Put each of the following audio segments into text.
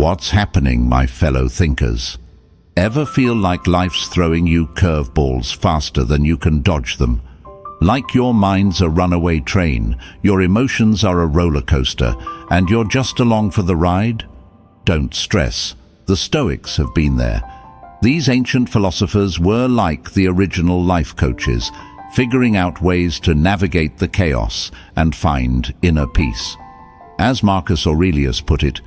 What's happening, my fellow thinkers? Ever feel like life's throwing you curveballs faster than you can dodge them? Like your mind's a runaway train, your emotions are a roller coaster, and you're just along for the ride? Don't stress. The Stoics have been there. These ancient philosophers were like the original life coaches, figuring out ways to navigate the chaos and find inner peace. As Marcus Aurelius put it,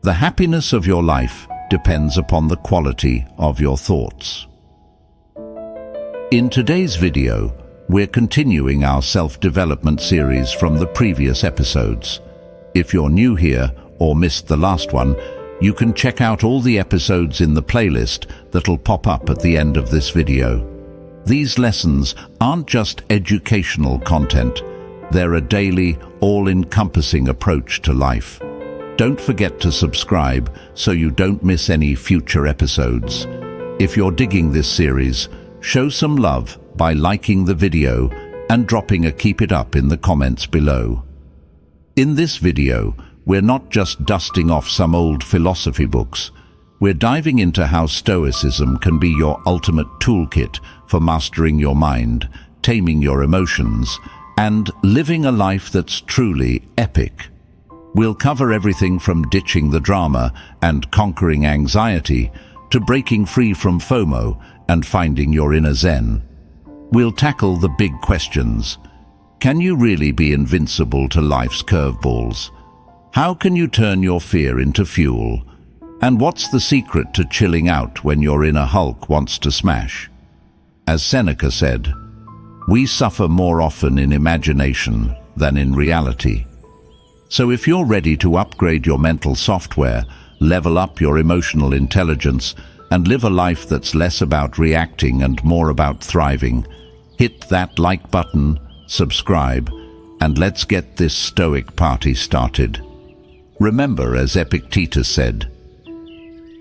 the happiness of your life depends upon the quality of your thoughts. In today's video, we're continuing our self-development series from the previous episodes. If you're new here or missed the last one, you can check out all the episodes in the playlist that'll pop up at the end of this video. These lessons aren't just educational content, they're a daily, all-encompassing approach to life. Don't forget to subscribe so you don't miss any future episodes. If you're digging this series, show some love by liking the video and dropping a keep it up in the comments below. In this video, we're not just dusting off some old philosophy books. We're diving into how Stoicism can be your ultimate toolkit for mastering your mind, taming your emotions, and living a life that's truly epic. We'll cover everything from ditching the drama and conquering anxiety to breaking free from FOMO and finding your inner zen. We'll tackle the big questions. Can you really be invincible to life's curveballs? How can you turn your fear into fuel? And what's the secret to chilling out when your inner Hulk wants to smash? As Seneca said, we suffer more often in imagination than in reality. So if you're ready to upgrade your mental software, level up your emotional intelligence, and live a life that's less about reacting and more about thriving, hit that like button, subscribe, and let's get this Stoic party started. Remember, as Epictetus said,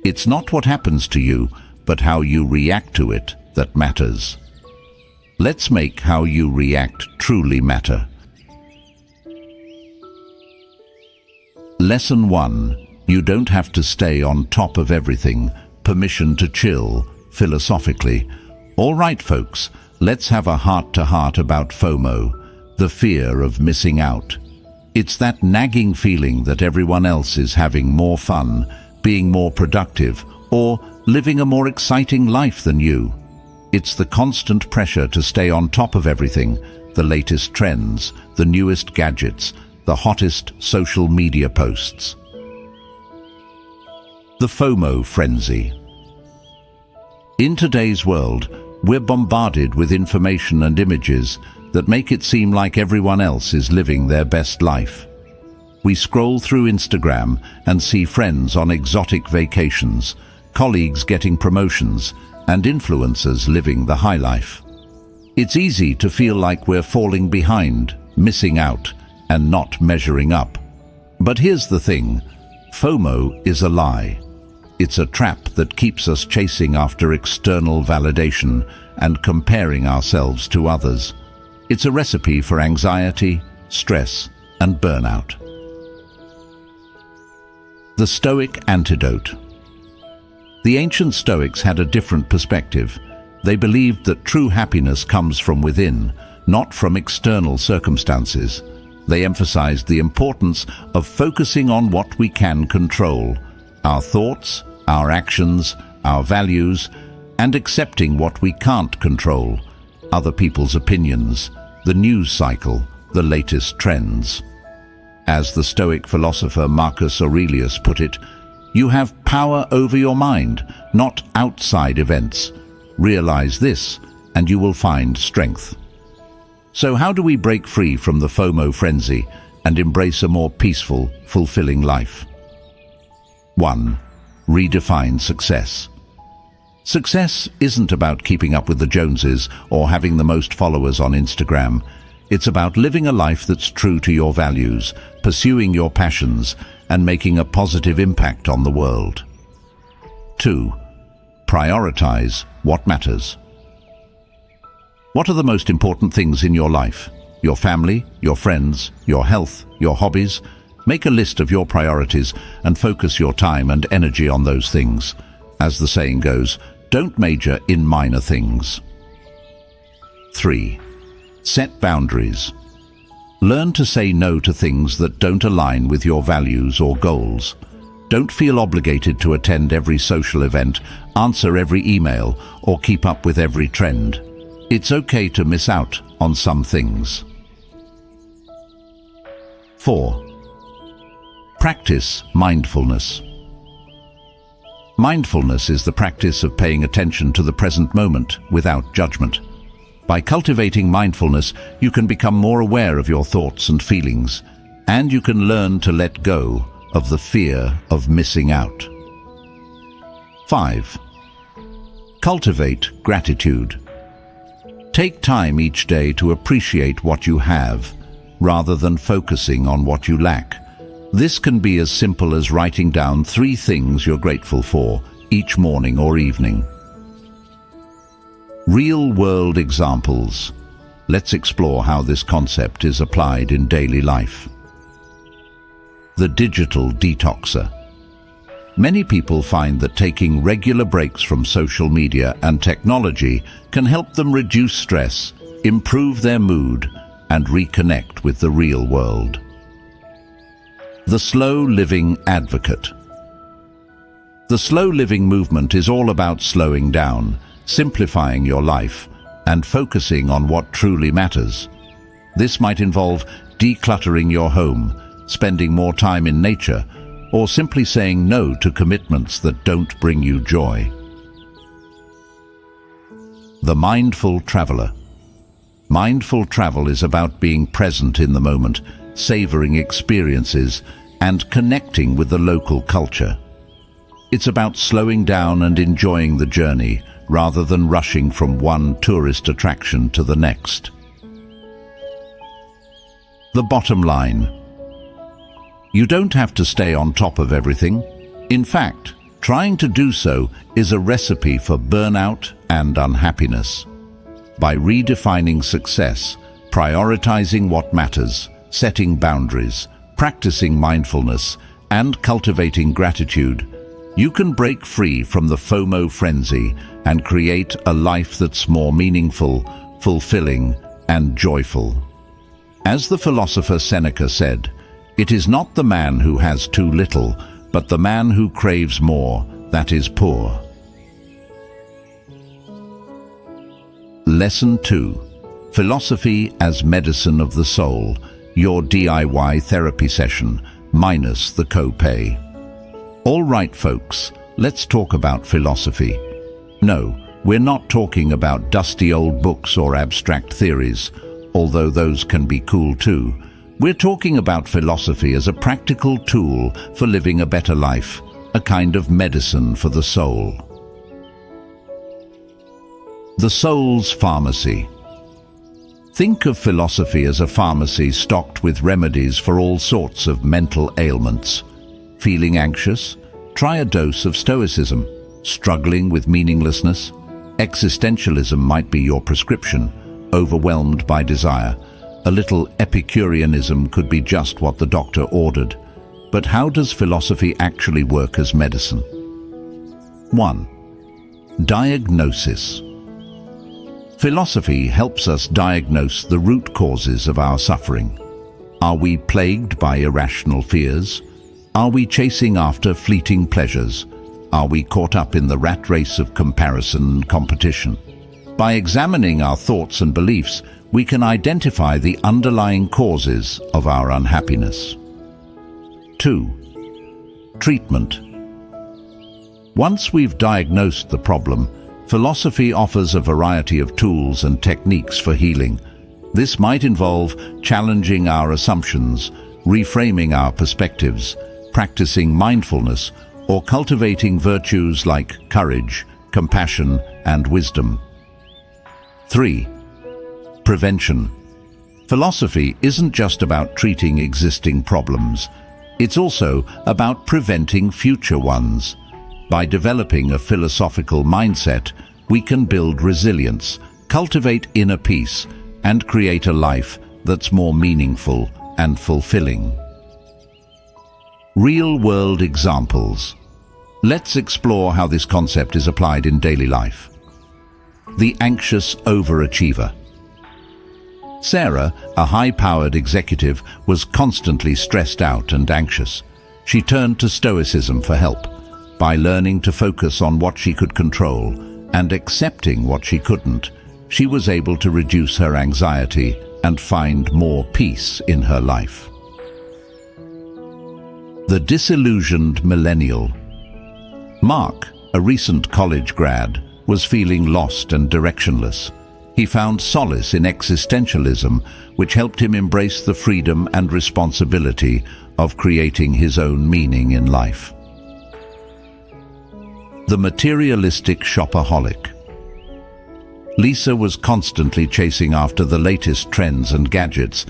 it's not what happens to you, but how you react to it that matters. Let's make how you react truly matter. Lesson 1. You don't have to stay on top of everything. Permission to chill, philosophically. All right, folks, let's have a heart-to-heart about FOMO, the fear of missing out. It's that nagging feeling that everyone else is having more fun, being more productive, or living a more exciting life than you. It's the constant pressure to stay on top of everything, the latest trends, the newest gadgets, the hottest social media posts. The FOMO frenzy. In today's world, we're bombarded with information and images that make it seem like everyone else is living their best life. We scroll through Instagram and see friends on exotic vacations, colleagues getting promotions, and influencers living the high life. It's easy to feel like we're falling behind, missing out, and not measuring up. But here's the thing, FOMO is a lie. It's a trap that keeps us chasing after external validation and comparing ourselves to others. It's a recipe for anxiety, stress, and burnout. The Stoic antidote. The ancient Stoics had a different perspective. They believed that true happiness comes from within, not from external circumstances. They emphasized the importance of focusing on what we can control, our thoughts, our actions, our values, and accepting what we can't control, other people's opinions, the news cycle, the latest trends. As the Stoic philosopher Marcus Aurelius put it, you have power over your mind, not outside events. Realize this, and you will find strength. So how do we break free from the FOMO frenzy and embrace a more peaceful, fulfilling life? 1. Redefine success. Success isn't about keeping up with the Joneses or having the most followers on Instagram. It's about living a life that's true to your values, pursuing your passions, and making a positive impact on the world. 2. Prioritize what matters. What are the most important things in your life? Your family, your friends, your health, your hobbies? Make a list of your priorities and focus your time and energy on those things. As the saying goes, don't major in minor things. 3. Set boundaries. Learn to say no to things that don't align with your values or goals. Don't feel obligated to attend every social event, answer every email, or keep up with every trend. It's okay to miss out on some things. 4. Practice mindfulness. Mindfulness is the practice of paying attention to the present moment without judgment. By cultivating mindfulness, you can become more aware of your thoughts and feelings, and you can learn to let go of the fear of missing out. 5. Cultivate gratitude. Take time each day to appreciate what you have, rather than focusing on what you lack. This can be as simple as writing down 3 things you're grateful for each morning or evening. Real-world examples. Let's explore how this concept is applied in daily life. The digital detoxer. Many people find that taking regular breaks from social media and technology can help them reduce stress, improve their mood, and reconnect with the real world. The slow living advocate. The slow living movement is all about slowing down, simplifying your life, and focusing on what truly matters. This might involve decluttering your home, spending more time in nature, or simply saying no to commitments that don't bring you joy. The mindful traveler. Mindful travel is about being present in the moment, savoring experiences, and connecting with the local culture. It's about slowing down and enjoying the journey, rather than rushing from one tourist attraction to the next. The bottom line. You don't have to stay on top of everything. In fact, trying to do so is a recipe for burnout and unhappiness. By redefining success, prioritizing what matters, setting boundaries, practicing mindfulness, and cultivating gratitude, you can break free from the FOMO frenzy and create a life that's more meaningful, fulfilling, and joyful. As the philosopher Seneca said, "It is not the man who has too little, but the man who craves more that is poor." Lesson 2. Philosophy as Medicine of the Soul, your DIY therapy session, minus the copay. All right, folks, let's talk about philosophy. No, we're not talking about dusty old books or abstract theories, although those can be cool too. We're talking about philosophy as a practical tool for living a better life, a kind of medicine for the soul. The soul's pharmacy. Think of philosophy as a pharmacy stocked with remedies for all sorts of mental ailments. Feeling anxious? Try a dose of Stoicism. Struggling with meaninglessness? Existentialism might be your prescription. Overwhelmed by desire? A little Epicureanism could be just what the doctor ordered. But how does philosophy actually work as medicine? 1. Diagnosis. Philosophy helps us diagnose the root causes of our suffering. Are we plagued by irrational fears? Are we chasing after fleeting pleasures? Are we caught up in the rat race of comparison and competition? By examining our thoughts and beliefs, we can identify the underlying causes of our unhappiness. 2. Treatment. Once we've diagnosed the problem, philosophy offers a variety of tools and techniques for healing. This might involve challenging our assumptions, reframing our perspectives, practicing mindfulness, or cultivating virtues like courage, compassion, and wisdom. 3. Prevention. Philosophy isn't just about treating existing problems. It's also about preventing future ones. By developing a philosophical mindset, we can build resilience, cultivate inner peace, and create a life that's more meaningful and fulfilling. Real-world examples. Let's explore how this concept is applied in daily life. The anxious overachiever. Sarah, a high-powered executive, was constantly stressed out and anxious. She turned to Stoicism for help. By learning to focus on what she could control and accepting what she couldn't, she was able to reduce her anxiety and find more peace in her life. The disillusioned millennial. Mark, a recent college grad, was feeling lost and directionless. He found solace in existentialism, which helped him embrace the freedom and responsibility of creating his own meaning in life. The materialistic shopaholic. Lisa was constantly chasing after the latest trends and gadgets,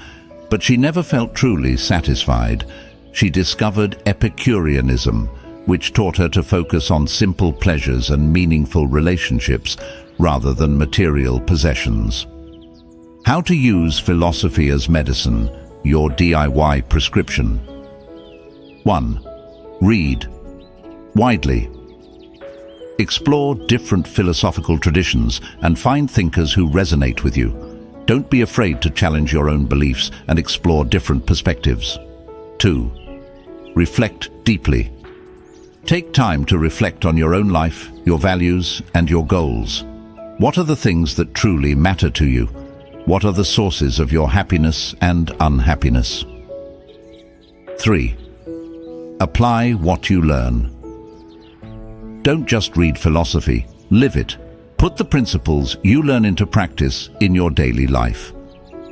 but she never felt truly satisfied. She discovered Epicureanism, which taught her to focus on simple pleasures and meaningful relationships rather than material possessions. How to use philosophy as medicine, your DIY prescription. 1. Read widely. Explore different philosophical traditions and find thinkers who resonate with you. Don't be afraid to challenge your own beliefs and explore different perspectives. 2. Reflect deeply. Take time to reflect on your own life, your values, and your goals. What are the things that truly matter to you? What are the sources of your happiness and unhappiness? 3. Apply what you learn. Don't just read philosophy, live it. Put the principles you learn into practice in your daily life.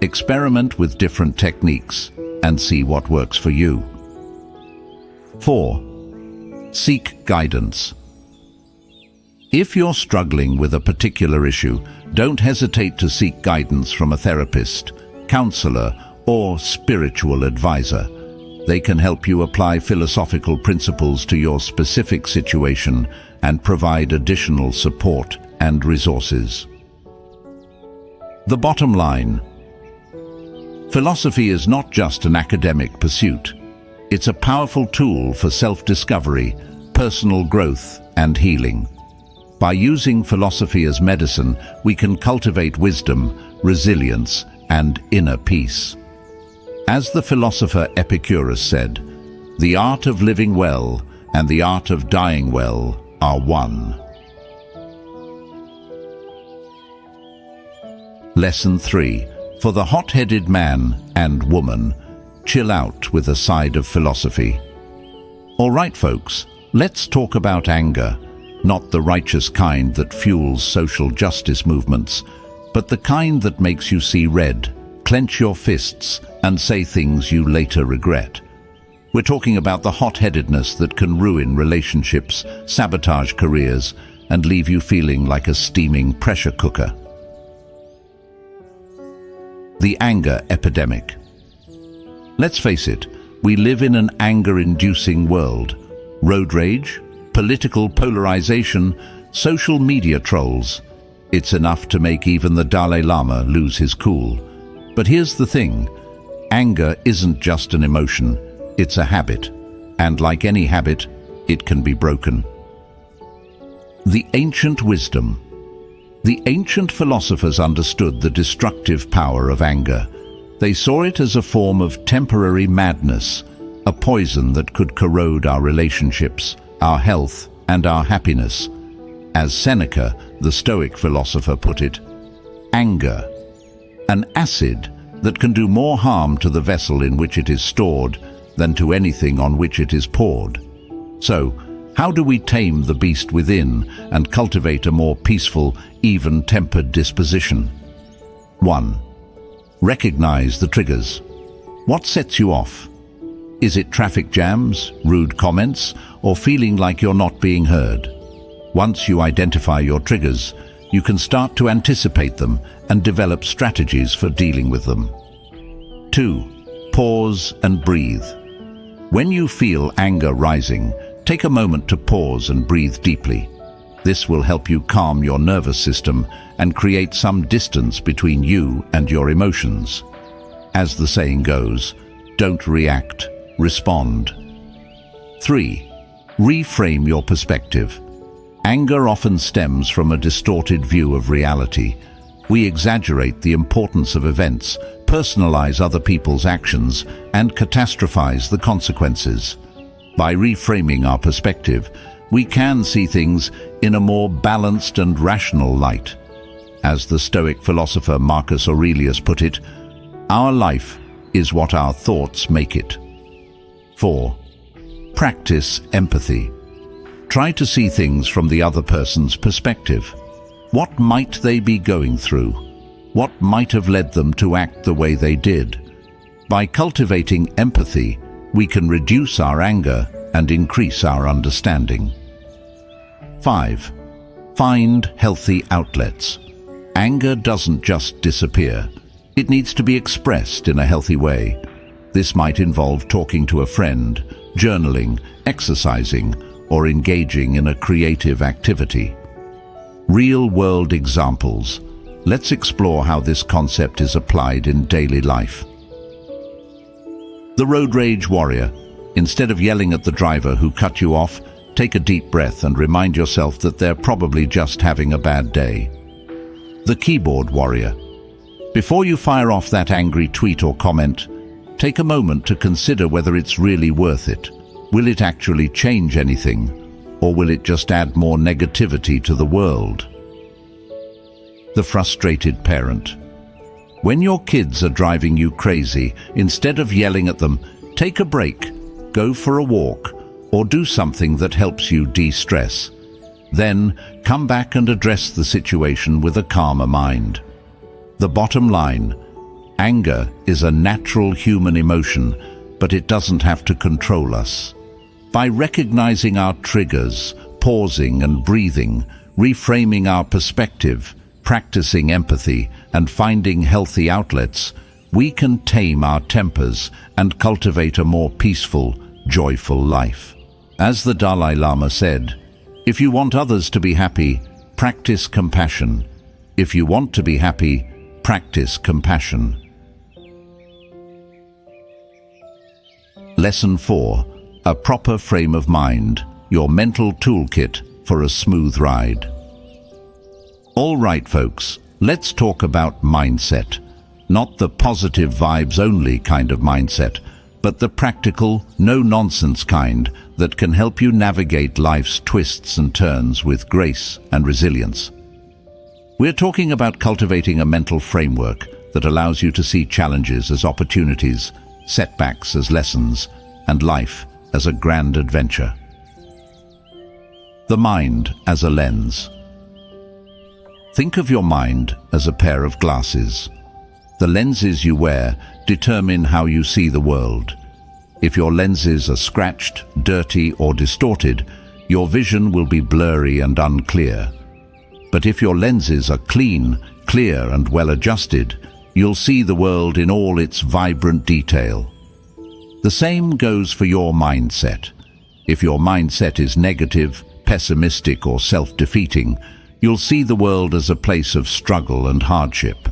Experiment with different techniques and see what works for you. 4. Seek guidance. If you're struggling with a particular issue, don't hesitate to seek guidance from a therapist, counselor, or spiritual advisor. They can help you apply philosophical principles to your specific situation and provide additional support and resources. The bottom line. Philosophy is not just an academic pursuit. It's a powerful tool for self-discovery, personal growth, and healing. By using philosophy as medicine, we can cultivate wisdom, resilience, and inner peace. As the philosopher Epicurus said, "The art of living well and the art of dying well are one." Lesson 3. For the hot-headed man and woman, chill out with a side of philosophy. All right, folks, let's talk about anger. Not the righteous kind that fuels social justice movements, but the kind that makes you see red, clench your fists, and say things you later regret. We're talking about the hot-headedness that can ruin relationships, sabotage careers, and leave you feeling like a steaming pressure cooker. The anger epidemic. Let's face it, we live in an anger-inducing world. Road rage, political polarization, social media trolls. It's enough to make even the Dalai Lama lose his cool. But here's the thing, anger isn't just an emotion, it's a habit. And like any habit, it can be broken. The ancient wisdom. The ancient philosophers understood the destructive power of anger. They saw it as a form of temporary madness, a poison that could corrode our relationships, our health, and our happiness. As Seneca, the Stoic philosopher, put it, anger, an acid that can do more harm to the vessel in which it is stored than to anything on which it is poured. So, how do we tame the beast within and cultivate a more peaceful, even-tempered disposition? 1. Recognize the triggers. What sets you off? Is it traffic jams, rude comments, or feeling like you're not being heard? Once you identify your triggers, you can start to anticipate them and develop strategies for dealing with them. 2. Pause and breathe. When you feel anger rising, take a moment to pause and breathe deeply. This will help you calm your nervous system and create some distance between you and your emotions. As the saying goes, don't react, respond. 3. Reframe your perspective. Anger often stems from a distorted view of reality. We exaggerate the importance of events, personalize other people's actions, and catastrophize the consequences. By reframing our perspective, we can see things in a more balanced and rational light. As the Stoic philosopher Marcus Aurelius put it, our life is what our thoughts make it. 4. Practice empathy. Try to see things from the other person's perspective. What might they be going through? What might have led them to act the way they did? By cultivating empathy, we can reduce our anger and increase our understanding. 5. Find healthy outlets. Anger doesn't just disappear. It needs to be expressed in a healthy way. This might involve talking to a friend, journaling, exercising, or engaging in a creative activity. Real-world examples. Let's explore how this concept is applied in daily life. The road rage warrior. Instead of yelling at the driver who cut you off, take a deep breath and remind yourself that they're probably just having a bad day. The keyboard warrior. Before you fire off that angry tweet or comment, take a moment to consider whether it's really worth it. Will it actually change anything, or will it just add more negativity to the world? The frustrated parent. When your kids are driving you crazy, instead of yelling at them, take a break, go for a walk, or do something that helps you de-stress. Then, come back and address the situation with a calmer mind. The bottom line: anger is a natural human emotion, but it doesn't have to control us. By recognizing our triggers, pausing and breathing, reframing our perspective, practicing empathy, and finding healthy outlets, we can tame our tempers and cultivate a more peaceful, joyful life. As the Dalai Lama said, if you want others to be happy, practice compassion. If you want to be happy, practice compassion. Lesson 4. A proper frame of mind, your mental toolkit for a smooth ride. All right, folks, let's talk about mindset. Not the positive vibes only kind of mindset, but the practical, no-nonsense kind that can help you navigate life's twists and turns with grace and resilience. We're talking about cultivating a mental framework that allows you to see challenges as opportunities, setbacks as lessons, and life as a grand adventure. The mind as a lens. Think of your mind as a pair of glasses. The lenses you wear determine how you see the world. If your lenses are scratched, dirty, or distorted, your vision will be blurry and unclear. But if your lenses are clean, clear, and well-adjusted, you'll see the world in all its vibrant detail. The same goes for your mindset. If your mindset is negative, pessimistic, or self-defeating, you'll see the world as a place of struggle and hardship.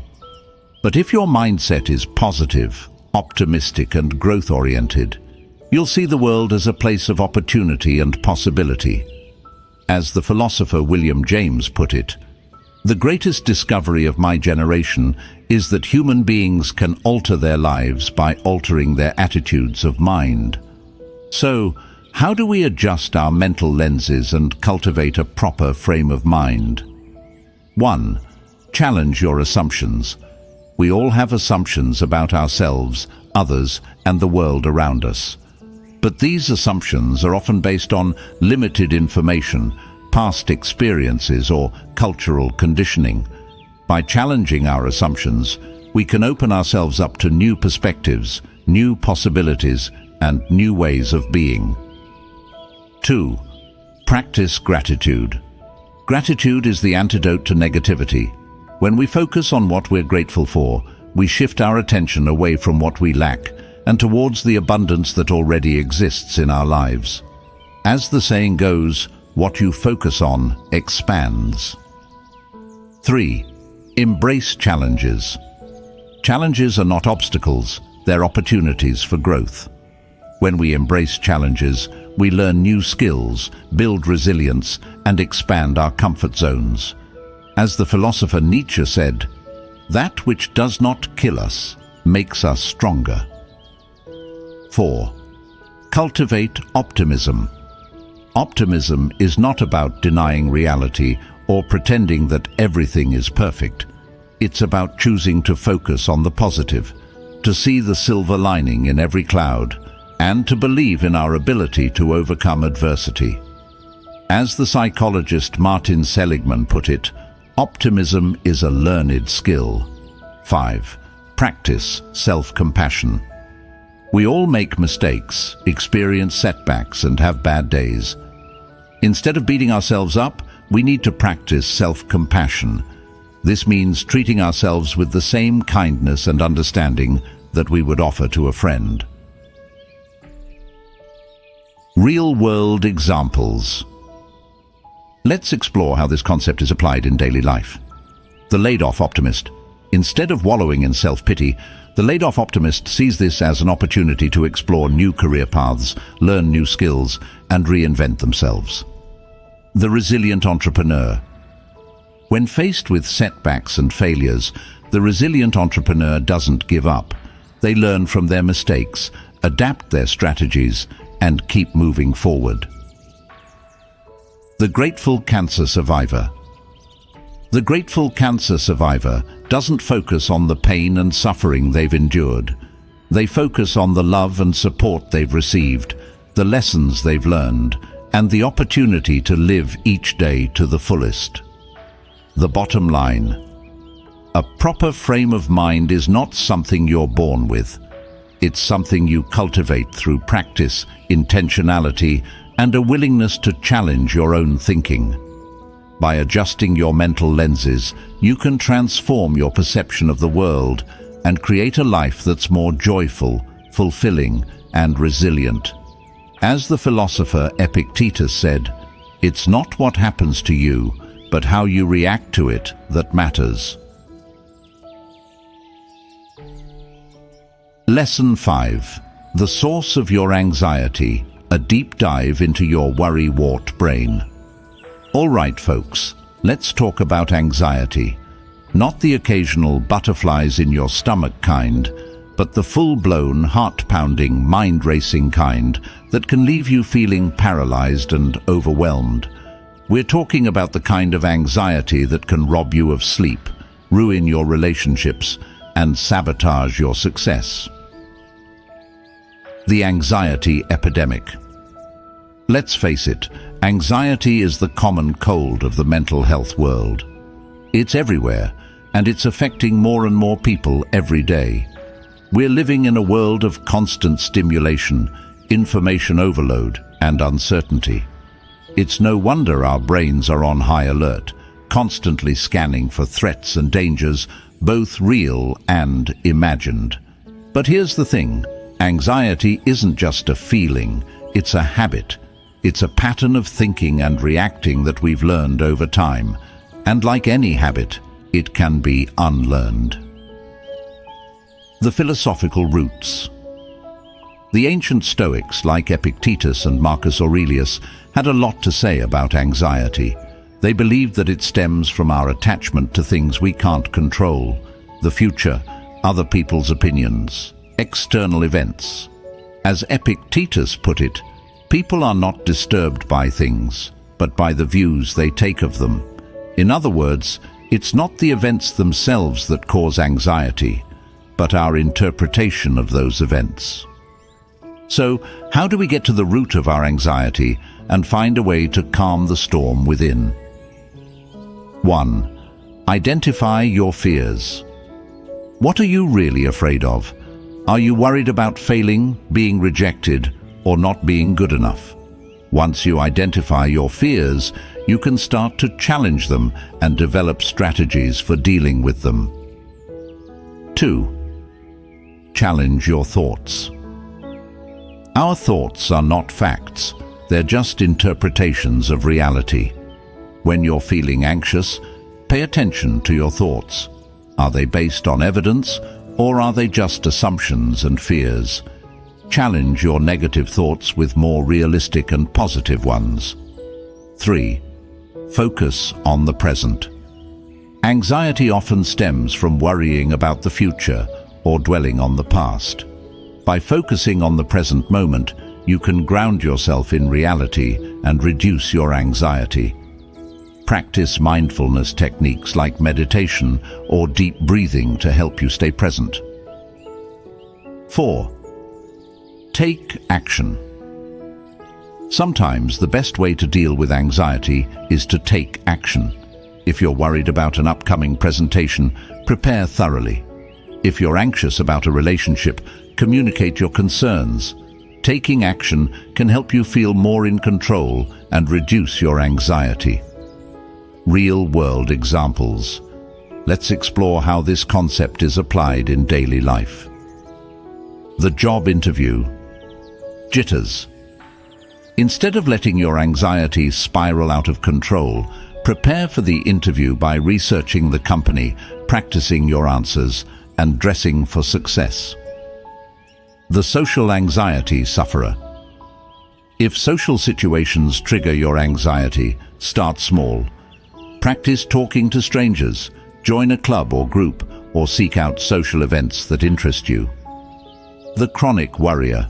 But if your mindset is positive, optimistic, and growth-oriented, you'll see the world as a place of opportunity and possibility. As the philosopher William James put it, the greatest discovery of my generation is that human beings can alter their lives by altering their attitudes of mind. So, how do we adjust our mental lenses and cultivate a proper frame of mind? 1. Challenge your assumptions. We all have assumptions about ourselves, others, and the world around us. But these assumptions are often based on limited information, past experiences, or cultural conditioning. By challenging our assumptions, we can open ourselves up to new perspectives, new possibilities, and new ways of being. 2. Practice gratitude. Gratitude is the antidote to negativity. When we focus on what we're grateful for, we shift our attention away from what we lack and towards the abundance that already exists in our lives. As the saying goes, what you focus on expands. 3. Embrace challenges. Challenges are not obstacles, they're opportunities for growth. When we embrace challenges, we learn new skills, build resilience, and expand our comfort zones. As the philosopher Nietzsche said, "That which does not kill us makes us stronger." 4. Cultivate optimism. Optimism is not about denying reality or pretending that everything is perfect. It's about choosing to focus on the positive, to see the silver lining in every cloud, and to believe in our ability to overcome adversity. As the psychologist Martin Seligman put it, optimism is a learned skill. 5. Practice self-compassion. We all make mistakes, experience setbacks, and have bad days. Instead of beating ourselves up, we need to practice self-compassion. This means treating ourselves with the same kindness and understanding that we would offer to a friend. Real-world examples. Let's explore how this concept is applied in daily life. The laid-off optimist. Instead of wallowing in self-pity, the laid-off optimist sees this as an opportunity to explore new career paths, learn new skills, and reinvent themselves. The resilient entrepreneur. When faced with setbacks and failures, the resilient entrepreneur doesn't give up. They learn from their mistakes, adapt their strategies, and keep moving forward. The grateful cancer survivor. The grateful cancer survivor doesn't focus on the pain and suffering they've endured. They focus on the love and support they've received, the lessons they've learned, and the opportunity to live each day to the fullest. The bottom line. A proper frame of mind is not something you're born with. It's something you cultivate through practice, intentionality, and a willingness to challenge your own thinking. By adjusting your mental lenses, you can transform your perception of the world and create a life that's more joyful, fulfilling, and resilient. As the philosopher Epictetus said, "It's not what happens to you, but how you react to it that matters." Lesson 5. The source of your anxiety, a deep dive into your worry-wart brain. All right, folks, let's talk about anxiety. Not the occasional butterflies in your stomach kind, but the full-blown, heart-pounding, mind-racing kind that can leave you feeling paralyzed and overwhelmed. We're talking about the kind of anxiety that can rob you of sleep, ruin your relationships, and sabotage your success. The anxiety epidemic. Let's face it, anxiety is the common cold of the mental health world. It's everywhere, and it's affecting more and more people every day. We're living in a world of constant stimulation, information overload, and uncertainty. It's no wonder our brains are on high alert, constantly scanning for threats and dangers, both real and imagined. But here's the thing, anxiety isn't just a feeling, it's a habit. It's a pattern of thinking and reacting that we've learned over time. And like any habit, it can be unlearned. The philosophical roots. The ancient Stoics, like Epictetus and Marcus Aurelius, had a lot to say about anxiety. They believed that it stems from our attachment to things we can't control, the future, other people's opinions, external events. As Epictetus put it, people are not disturbed by things, but by the views they take of them. In other words, it's not the events themselves that cause anxiety, but our interpretation of those events. So, how do we get to the root of our anxiety and find a way to calm the storm within? 1. Identify your fears. What are you really afraid of? Are you worried about failing, being rejected, or not being good enough? Once you identify your fears, you can start to challenge them and develop strategies for dealing with them. 2. Challenge your thoughts. Our thoughts are not facts, they're just interpretations of reality. When you're feeling anxious, pay attention to your thoughts. Are they based on evidence, or are they just assumptions and fears? Challenge your negative thoughts with more realistic and positive ones. 3. Focus on the present. Anxiety often stems from worrying about the future or dwelling on the past. By focusing on the present moment, you can ground yourself in reality and reduce your anxiety. Practice mindfulness techniques like meditation or deep breathing to help you stay present. 4. Take action. Sometimes the best way to deal with anxiety is to take action. If you're worried about an upcoming presentation, prepare thoroughly. If you're anxious about a relationship, communicate your concerns. Taking action can help you feel more in control and reduce your anxiety. Real-world examples. Let's explore how this concept is applied in daily life. The job interview. Jitters. Instead of letting your anxiety spiral out of control, prepare for the interview by researching the company, practicing your answers, and dressing for success. The social anxiety sufferer. If social situations trigger your anxiety, start small. Practice talking to strangers, join a club or group, or seek out social events that interest you. The chronic worrier.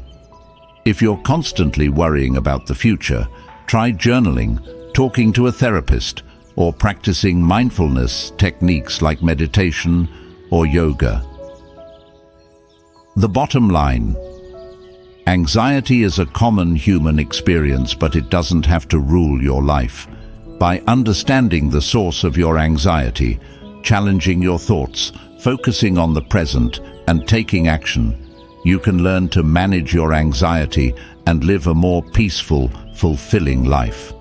If you're constantly worrying about the future, try journaling, talking to a therapist, or practicing mindfulness techniques like meditation or yoga. The bottom line. Anxiety is a common human experience, but it doesn't have to rule your life. By understanding the source of your anxiety, challenging your thoughts, focusing on the present, and taking action, you can learn to manage your anxiety and live a more peaceful, fulfilling life.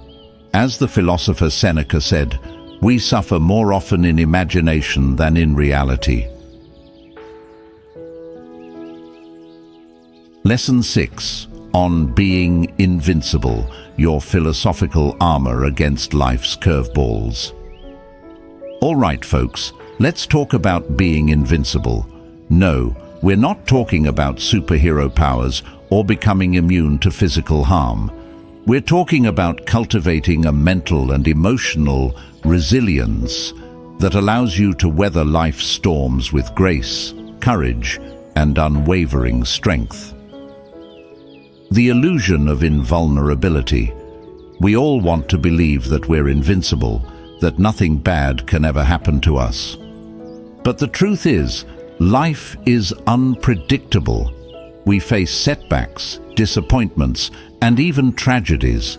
As the philosopher Seneca said, we suffer more often in imagination than in reality. Lesson 6. On being invincible, your philosophical armor against life's curveballs. All right, folks, let's talk about being invincible. No, we're not talking about superhero powers or becoming immune to physical harm. We're talking about cultivating a mental and emotional resilience that allows you to weather life's storms with grace, courage, and unwavering strength. The illusion of invulnerability. We all want to believe that we're invincible, that nothing bad can ever happen to us. But the truth is, life is unpredictable. We face setbacks, disappointments, and even tragedies.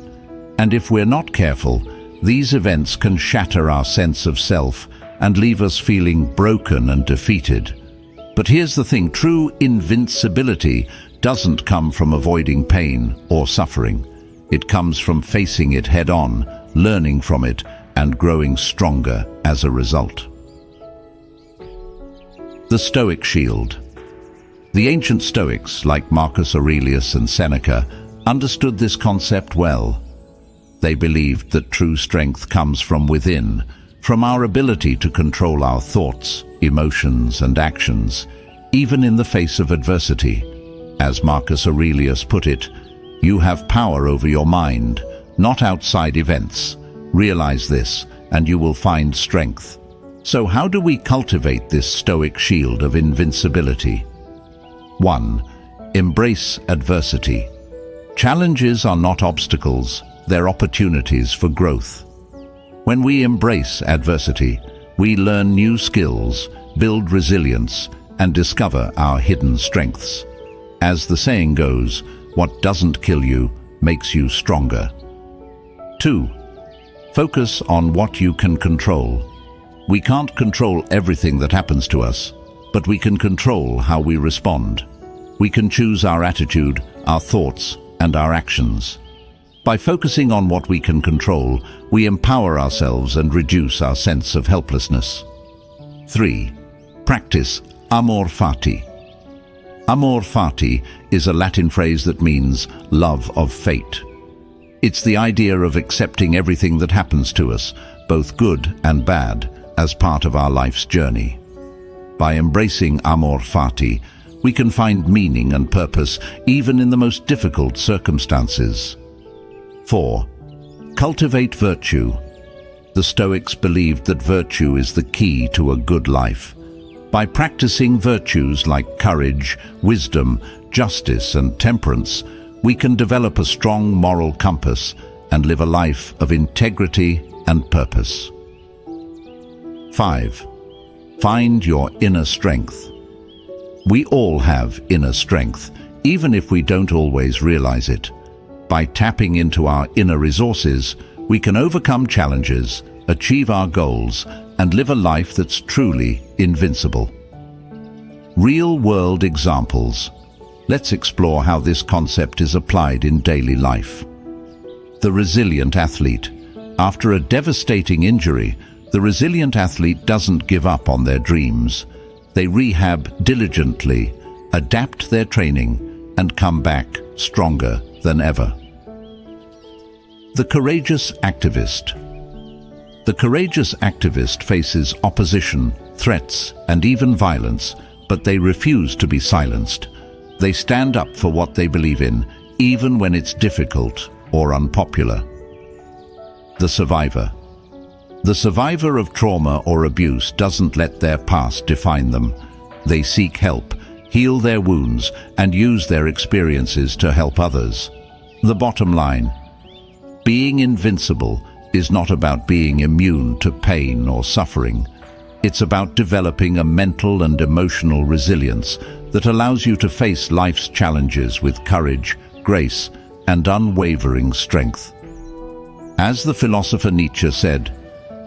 And if we're not careful, these events can shatter our sense of self and leave us feeling broken and defeated. But here's the thing, true invincibility doesn't come from avoiding pain or suffering. It comes from facing it head-on, learning from it, and growing stronger as a result. The Stoic shield. The ancient Stoics, like Marcus Aurelius and Seneca, understood this concept well. They believed that true strength comes from within, from our ability to control our thoughts, emotions, and actions, even in the face of adversity. As Marcus Aurelius put it, you have power over your mind, not outside events. Realize this, and you will find strength. So how do we cultivate this Stoic shield of invincibility? 1. Embrace adversity. Challenges are not obstacles, they're opportunities for growth. When we embrace adversity, we learn new skills, build resilience, and discover our hidden strengths. As the saying goes, what doesn't kill you makes you stronger. 2. Focus on what you can control. We can't control everything that happens to us, but we can control how we respond. We can choose our attitude, our thoughts, and our actions. By focusing on what we can control, we empower ourselves and reduce our sense of helplessness. 3. Practice amor fati. Amor fati is a Latin phrase that means love of fate. It's the idea of accepting everything that happens to us, both good and bad, as part of our life's journey. By embracing amor fati, we can find meaning and purpose even in the most difficult circumstances. 4. Cultivate virtue. The Stoics believed that virtue is the key to a good life. By practicing virtues like courage, wisdom, justice, and temperance, we can develop a strong moral compass and live a life of integrity and purpose. 5. Find your inner strength. We all have inner strength, even if we don't always realize it. By tapping into our inner resources, we can overcome challenges, achieve our goals, and live a life that's truly invincible. Real-world examples. Let's explore how this concept is applied in daily life. The resilient athlete. After a devastating injury, the resilient athlete doesn't give up on their dreams. They rehab diligently, adapt their training, and come back stronger than ever. The courageous activist. The courageous activist faces opposition, threats, and even violence, but they refuse to be silenced. They stand up for what they believe in, even when it's difficult or unpopular. The survivor. The survivor of trauma or abuse doesn't let their past define them. They seek help, heal their wounds, and use their experiences to help others. The bottom line: being invincible is not about being immune to pain or suffering. It's about developing a mental and emotional resilience that allows you to face life's challenges with courage, grace, and unwavering strength. As the philosopher Nietzsche said,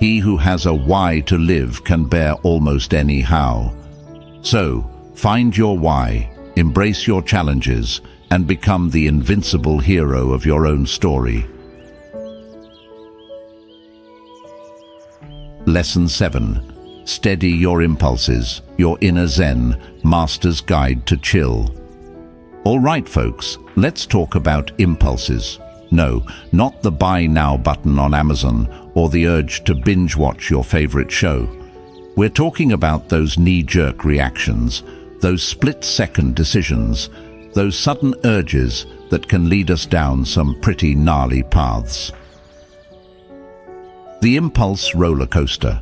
"He who has a why to live can bear almost any how." So, find your why, embrace your challenges, and become the invincible hero of your own story. Lesson 7. Steady your impulses, your inner zen, master's guide to chill. All right, folks, let's talk about impulses. No, not the buy now button on Amazon or the urge to binge watch your favorite show. We're talking about those knee-jerk reactions, those split-second decisions, those sudden urges that can lead us down some pretty gnarly paths. The impulse roller coaster.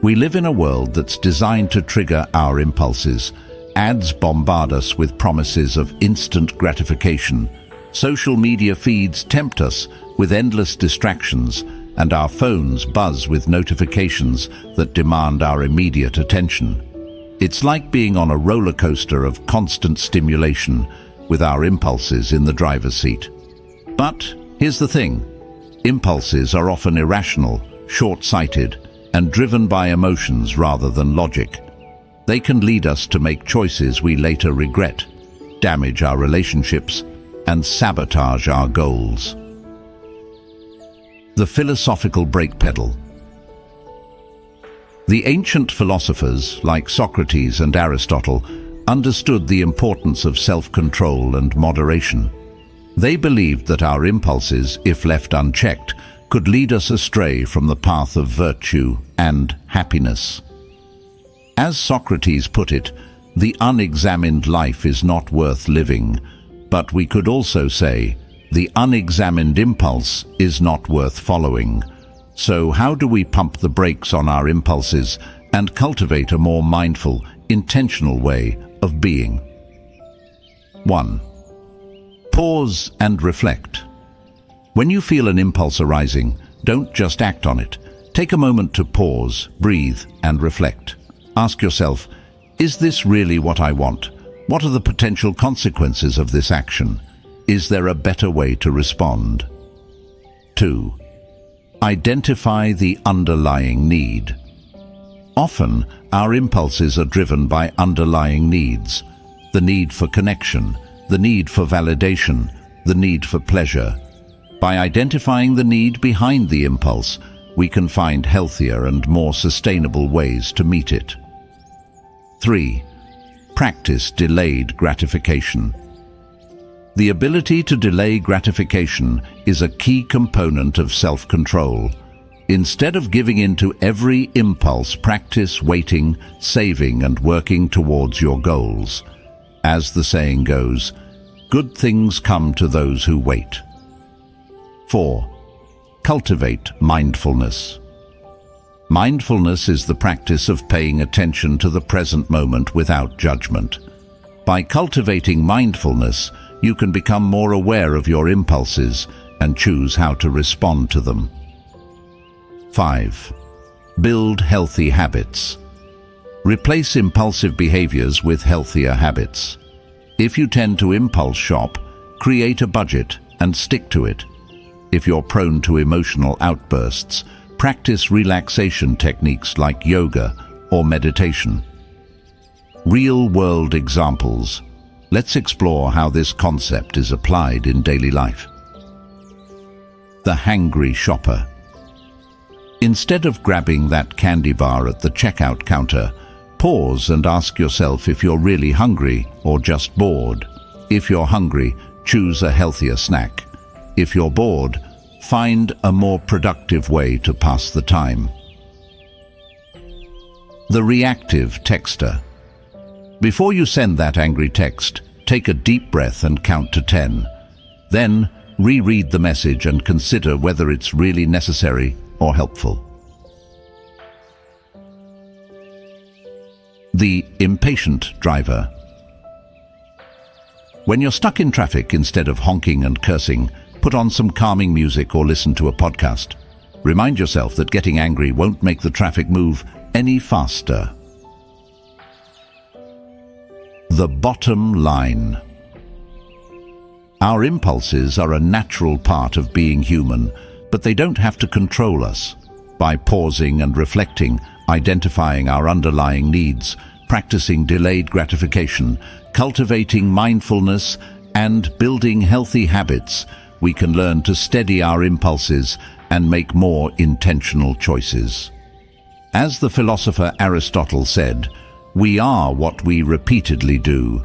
We live in a world that's designed to trigger our impulses. Ads bombard us with promises of instant gratification. Social media feeds tempt us with endless distractions, and our phones buzz with notifications that demand our immediate attention. It's like being on a roller coaster of constant stimulation, with our impulses in the driver's seat. But here's the thing: impulses are often irrational, short-sighted, and driven by emotions rather than logic. They can lead us to make choices we later regret, damage our relationships, and sabotage our goals. The philosophical brake pedal. The ancient philosophers, like Socrates and Aristotle, understood the importance of self-control and moderation. They believed that our impulses, if left unchecked, could lead us astray from the path of virtue and happiness. As Socrates put it, the unexamined life is not worth living, but we could also say, the unexamined impulse is not worth following. So how do we pump the brakes on our impulses and cultivate a more mindful, intentional way of being? 1. Pause and reflect. When you feel an impulse arising, don't just act on it. Take a moment to pause, breathe, and reflect. Ask yourself, is this really what I want? What are the potential consequences of this action? Is there a better way to respond? 2. Identify the underlying need. Often, our impulses are driven by underlying needs: the need for connection, the need for validation, the need for pleasure. By identifying the need behind the impulse, we can find healthier and more sustainable ways to meet it. 3. Practice delayed gratification. The ability to delay gratification is a key component of self-control. Instead of giving in to every impulse, practice waiting, saving, and working towards your goals. As the saying goes, good things come to those who wait. 4. Cultivate mindfulness. Mindfulness is the practice of paying attention to the present moment without judgment. By cultivating mindfulness, you can become more aware of your impulses and choose how to respond to them. 5. Build healthy habits. Replace impulsive behaviors with healthier habits. If you tend to impulse shop, create a budget and stick to it. If you're prone to emotional outbursts, practice relaxation techniques like yoga or meditation. Real-world examples. Let's explore how this concept is applied in daily life. The hangry shopper. Instead of grabbing that candy bar at the checkout counter, pause and ask yourself if you're really hungry or just bored. If you're hungry, choose a healthier snack. If you're bored, find a more productive way to pass the time. The reactive texter. Before you send that angry text, take a deep breath and count to 10. Then, reread the message and consider whether it's really necessary or helpful. The impatient driver. When you're stuck in traffic, instead of honking and cursing, put on some calming music or listen to a podcast. Remind yourself that getting angry won't make the traffic move any faster. The bottom line. Our impulses are a natural part of being human, but they don't have to control us. By pausing and reflecting, identifying our underlying needs, practicing delayed gratification, cultivating mindfulness, and building healthy habits, we can learn to steady our impulses and make more intentional choices. As the philosopher Aristotle said, we are what we repeatedly do.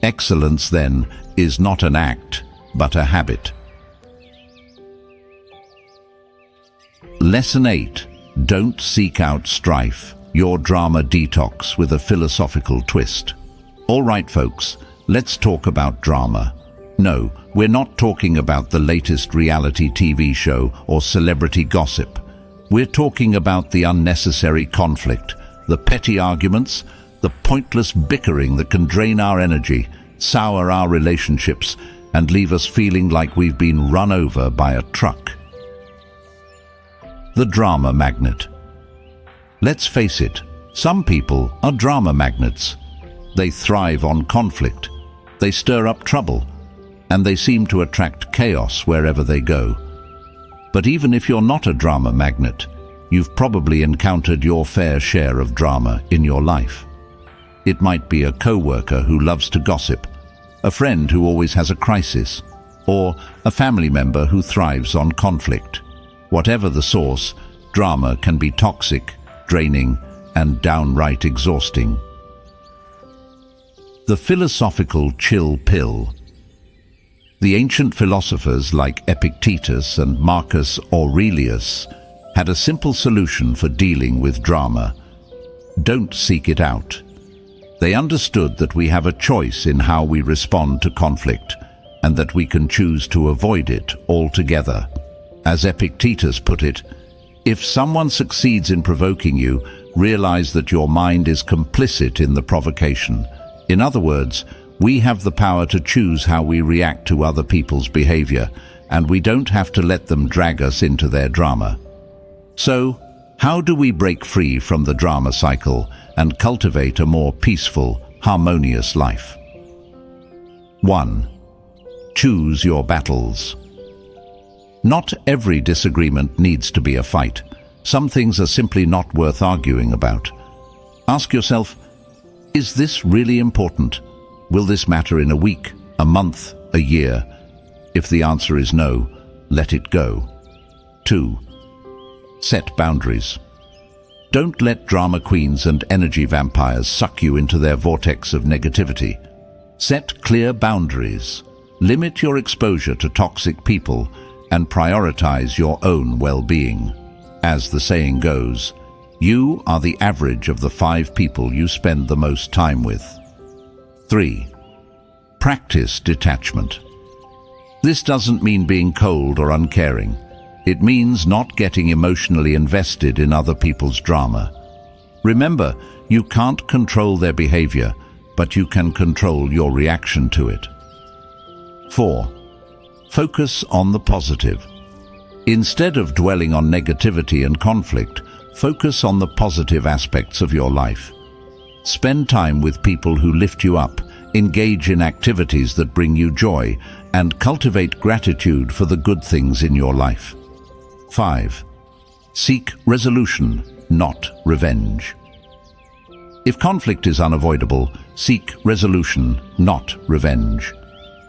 Excellence, then, is not an act, but a habit. Lesson 8. Don't seek out strife. Your drama detox with a philosophical twist. All right, folks, let's talk about drama. No, we're not talking about the latest reality TV show or celebrity gossip. We're talking about the unnecessary conflict, the petty arguments, the pointless bickering that can drain our energy, sour our relationships, and leave us feeling like we've been run over by a truck. The drama magnet. Let's face it, some people are drama magnets. They thrive on conflict, they stir up trouble, and they seem to attract chaos wherever they go. But even if you're not a drama magnet, you've probably encountered your fair share of drama in your life. It might be a co-worker who loves to gossip, a friend who always has a crisis, or a family member who thrives on conflict. Whatever the source, drama can be toxic, draining, and downright exhausting. The philosophical chill pill. The ancient philosophers like Epictetus and Marcus Aurelius had a simple solution for dealing with drama. Don't seek it out. They understood that we have a choice in how we respond to conflict, and that we can choose to avoid it altogether. As Epictetus put it, if someone succeeds in provoking you, realize that your mind is complicit in the provocation. In other words, we have the power to choose how we react to other people's behavior, and we don't have to let them drag us into their drama. So, how do we break free from the drama cycle and cultivate a more peaceful, harmonious life? 1. Choose your battles. Not every disagreement needs to be a fight. Some things are simply not worth arguing about. Ask yourself, is this really important? Will this matter in a week, a month, a year? If the answer is no, let it go. 2. Set boundaries. Don't let drama queens and energy vampires suck you into their vortex of negativity. Set clear boundaries. Limit your exposure to toxic people and prioritize your own well-being. As the saying goes, you are the average of the 5 people you spend the most time with. 3. Practice detachment. This doesn't mean being cold or uncaring. It means not getting emotionally invested in other people's drama. Remember, you can't control their behavior, but you can control your reaction to it. 4. Focus on the positive. Instead of dwelling on negativity and conflict, focus on the positive aspects of your life. Spend time with people who lift you up, engage in activities that bring you joy, and cultivate gratitude for the good things in your life. 5. Seek resolution, not revenge. If conflict is unavoidable, seek resolution, not revenge.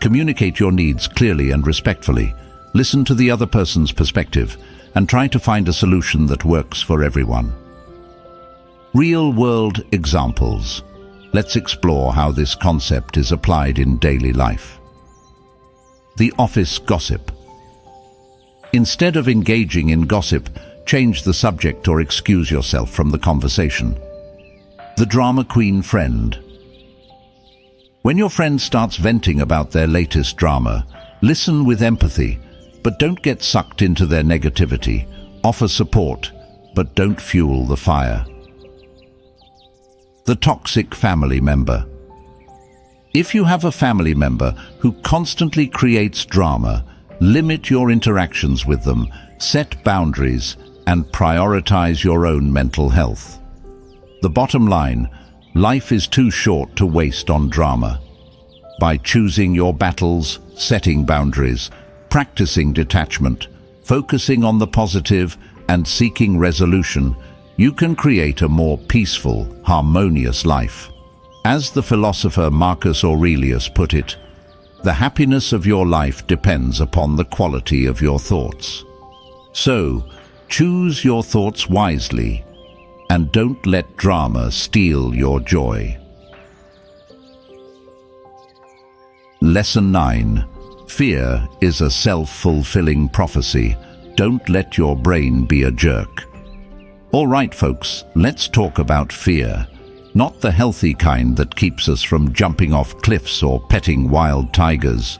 Communicate your needs clearly and respectfully. Listen to the other person's perspective and try to find a solution that works for everyone. Real-world examples. Let's explore how this concept is applied in daily life. The office gossip. Instead of engaging in gossip, change the subject or excuse yourself from the conversation. The drama queen friend. When your friend starts venting about their latest drama, listen with empathy, but don't get sucked into their negativity. Offer support, but don't fuel the fire. The toxic family member. If you have a family member who constantly creates drama, limit your interactions with them, set boundaries, and prioritize your own mental health. The bottom line, life is too short to waste on drama. By choosing your battles, setting boundaries, practicing detachment, focusing on the positive, and seeking resolution, you can create a more peaceful, harmonious life. As the philosopher Marcus Aurelius put it, the happiness of your life depends upon the quality of your thoughts. So, choose your thoughts wisely, and don't let drama steal your joy. Lesson 9. Fear is a self-fulfilling prophecy. Don't let your brain be a jerk. All right, folks, let's talk about fear. Not the healthy kind that keeps us from jumping off cliffs or petting wild tigers.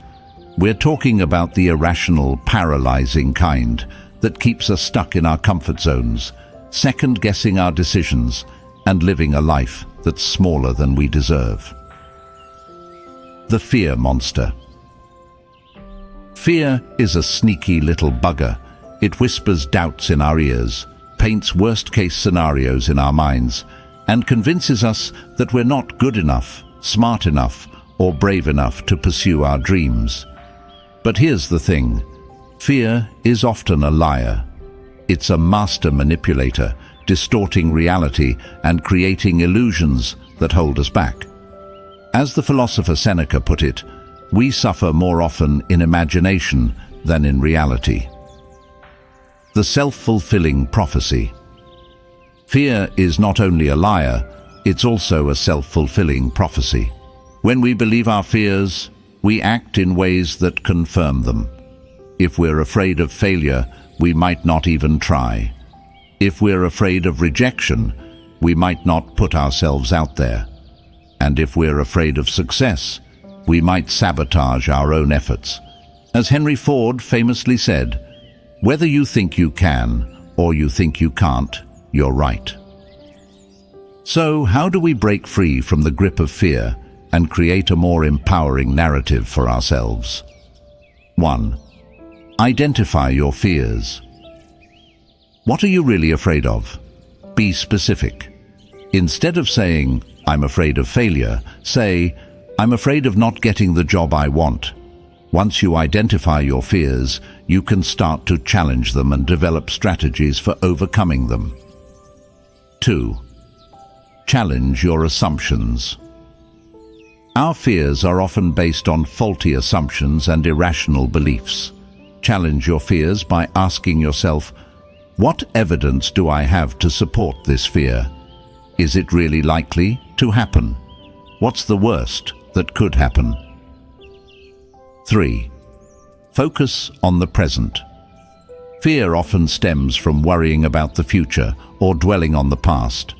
We're talking about the irrational, paralyzing kind that keeps us stuck in our comfort zones, second-guessing our decisions, and living a life that's smaller than we deserve. The fear monster. Fear is a sneaky little bugger. It whispers doubts in our ears, paints worst-case scenarios in our minds, and convinces us that we're not good enough, smart enough, or brave enough to pursue our dreams. But here's the thing. Fear is often a liar. It's a master manipulator, distorting reality and creating illusions that hold us back. As the philosopher Seneca put it, we suffer more often in imagination than in reality. The self-fulfilling prophecy. Fear is not only a liar, it's also a self-fulfilling prophecy. When we believe our fears, we act in ways that confirm them. If we're afraid of failure, we might not even try. If we're afraid of rejection, we might not put ourselves out there. And if we're afraid of success, we might sabotage our own efforts. As Henry Ford famously said, "Whether you think you can or you think you can't, you're right." So, how do we break free from the grip of fear and create a more empowering narrative for ourselves? 1. Identify your fears. What are you really afraid of? Be specific. Instead of saying, "I'm afraid of failure," say, "I'm afraid of not getting the job I want." Once you identify your fears, you can start to challenge them and develop strategies for overcoming them. 2. Challenge your assumptions. Our fears are often based on faulty assumptions and irrational beliefs. Challenge your fears by asking yourself, what evidence do I have to support this fear? Is it really likely to happen? What's the worst that could happen? 3. Focus on the present. Fear often stems from worrying about the future or dwelling on the past.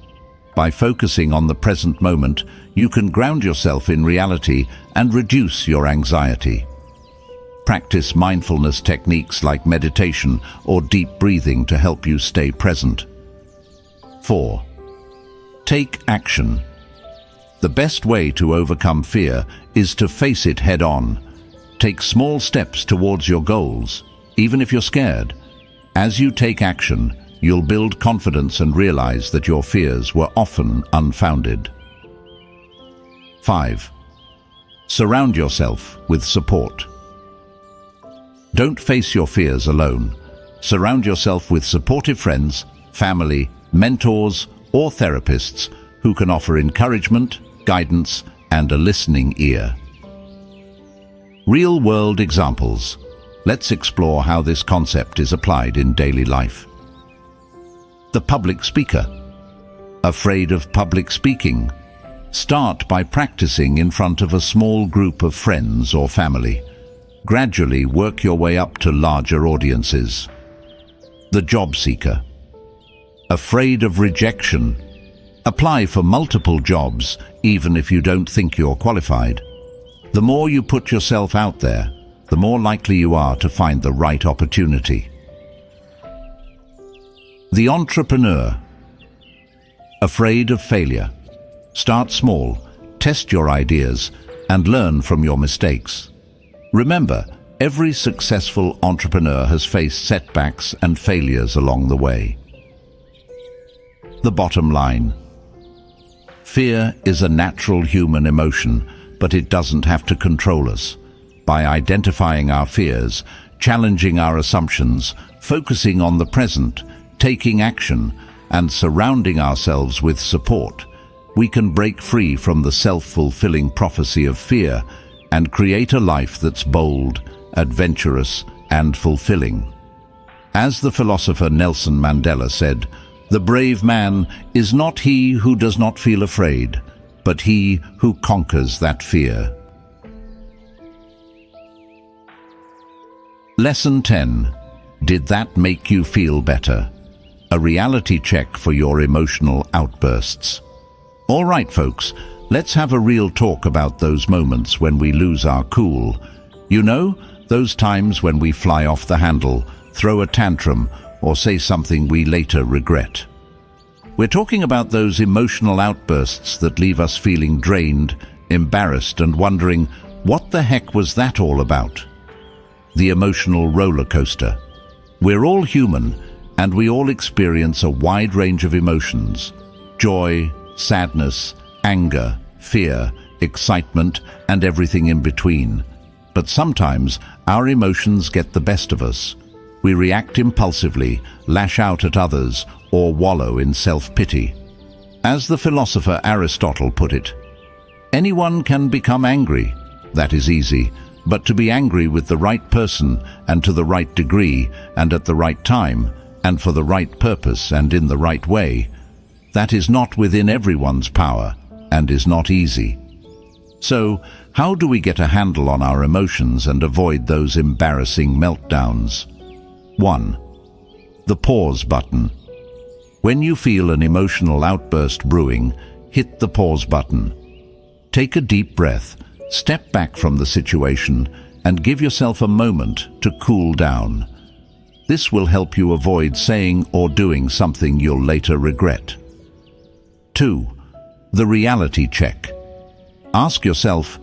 By focusing on the present moment, you can ground yourself in reality and reduce your anxiety. Practice mindfulness techniques like meditation or deep breathing to help you stay present. 4. Take action. The best way to overcome fear is to face it head-on. Take small steps towards your goals, even if you're scared. As you take action, you'll build confidence and realize that your fears were often unfounded. 5. Surround yourself with support. Don't face your fears alone. Surround yourself with supportive friends, family, mentors, or therapists who can offer encouragement, guidance, and a listening ear. Real-world examples. Let's explore how this concept is applied in daily life. The public speaker. Afraid of public speaking? Start by practicing in front of a small group of friends or family. Gradually work your way up to larger audiences. The job seeker. Afraid of rejection? Apply for multiple jobs, even if you don't think you're qualified. The more you put yourself out there, the more likely you are to find the right opportunity. The entrepreneur. Afraid of failure? Start small, test your ideas, and learn from your mistakes. Remember, every successful entrepreneur has faced setbacks and failures along the way. The bottom line. Fear is a natural human emotion, but it doesn't have to control us. By identifying our fears, challenging our assumptions, focusing on the present, taking action, and surrounding ourselves with support, we can break free from the self-fulfilling prophecy of fear and create a life that's bold, adventurous, and fulfilling. As the philosopher Nelson Mandela said, "The brave man is not he who does not feel afraid, but he who conquers that fear." Lesson 10. Did that make you feel better? A reality check for your emotional outbursts. All right, folks, let's have a real talk about those moments when we lose our cool. You know, those times when we fly off the handle, throw a tantrum, or say something we later regret. We're talking about those emotional outbursts that leave us feeling drained, embarrassed, and wondering, what the heck was that all about? The emotional roller coaster. We're all human, and we all experience a wide range of emotions: joy, sadness, anger, fear, excitement, and everything in between. But sometimes our emotions get the best of us. We react impulsively, lash out at others, or wallow in self-pity. As the philosopher Aristotle put it, anyone can become angry. That is easy. But to be angry with the right person, and to the right degree, and at the right time, and for the right purpose and in the right way, that is not within everyone's power, and is not easy. So, how do we get a handle on our emotions and avoid those embarrassing meltdowns? 1. The pause button. When you feel an emotional outburst brewing, hit the pause button. Take a deep breath, step back from the situation, and give yourself a moment to cool down. This will help you avoid saying or doing something you'll later regret. 2. The reality check. Ask yourself,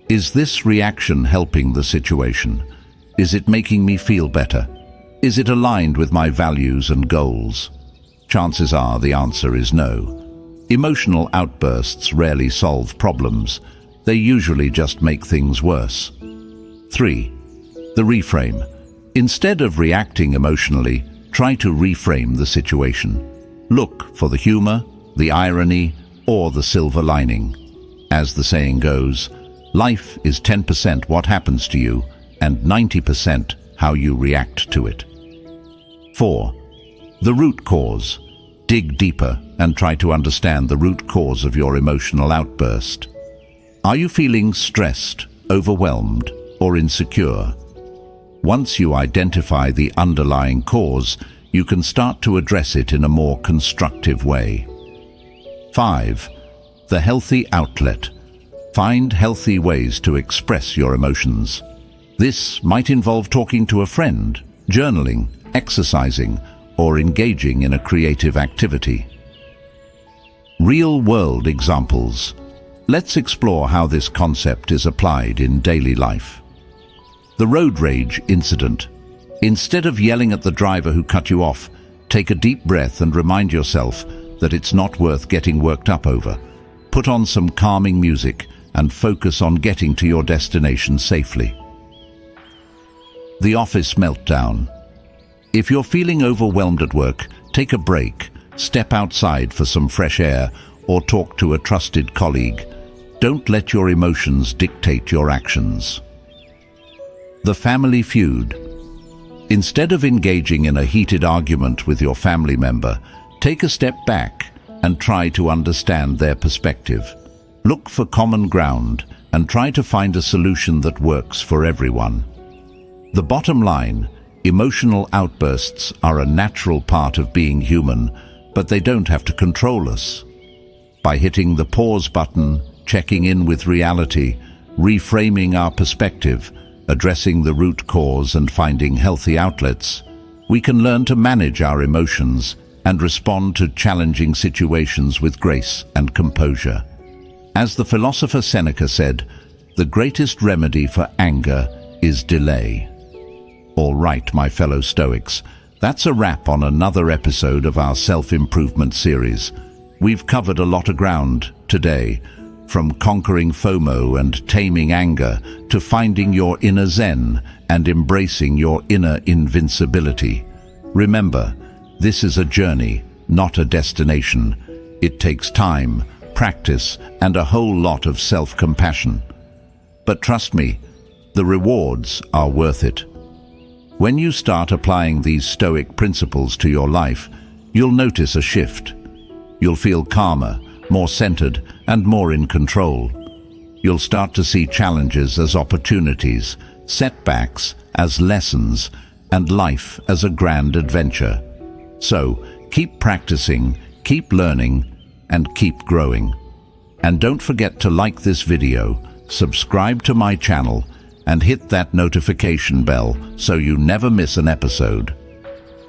is this reaction helping the situation? Is it making me feel better? Is it aligned with my values and goals? Chances are the answer is no. Emotional outbursts rarely solve problems. They usually just make things worse. 3. The reframe. Instead of reacting emotionally, try to reframe the situation. Look for the humor, the irony, or the silver lining. As the saying goes, life is 10% what happens to you and 90% how you react to it. 4. The root cause. Dig deeper and try to understand the root cause of your emotional outburst. Are you feeling stressed, overwhelmed, or insecure? Once you identify the underlying cause, you can start to address it in a more constructive way. 5. The healthy outlet. Find healthy ways to express your emotions. This might involve talking to a friend, journaling, exercising, or engaging in a creative activity. Real-world examples. Let's explore how this concept is applied in daily life. The road rage incident. Instead of yelling at the driver who cut you off, take a deep breath and remind yourself that it's not worth getting worked up over. Put on some calming music and focus on getting to your destination safely. The office meltdown. If you're feeling overwhelmed at work, take a break, step outside for some fresh air, or talk to a trusted colleague. Don't let your emotions dictate your actions. The family feud. Instead of engaging in a heated argument with your family member, take a step back and try to understand their perspective. Look for common ground and try to find a solution that works for everyone. The bottom line, emotional outbursts are a natural part of being human, but they don't have to control us. By hitting the pause button, checking in with reality, reframing our perspective, addressing the root cause and finding healthy outlets, we can learn to manage our emotions and respond to challenging situations with grace and composure. As the philosopher Seneca said, the greatest remedy for anger is delay. All right, my fellow Stoics, that's a wrap on another episode of our self-improvement series. We've covered a lot of ground today, from conquering FOMO and taming anger to finding your inner zen and embracing your inner invincibility. Remember, this is a journey, not a destination. It takes time, practice, and a whole lot of self-compassion. But trust me, the rewards are worth it. When you start applying these Stoic principles to your life, you'll notice a shift. You'll feel calmer, more centered, and more in control. You'll start to see challenges as opportunities, setbacks as lessons, and life as a grand adventure. So, keep practicing, keep learning, and keep growing. And don't forget to like this video, subscribe to my channel, and hit that notification bell so you never miss an episode.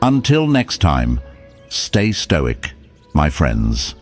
Until next time, stay stoic, my friends.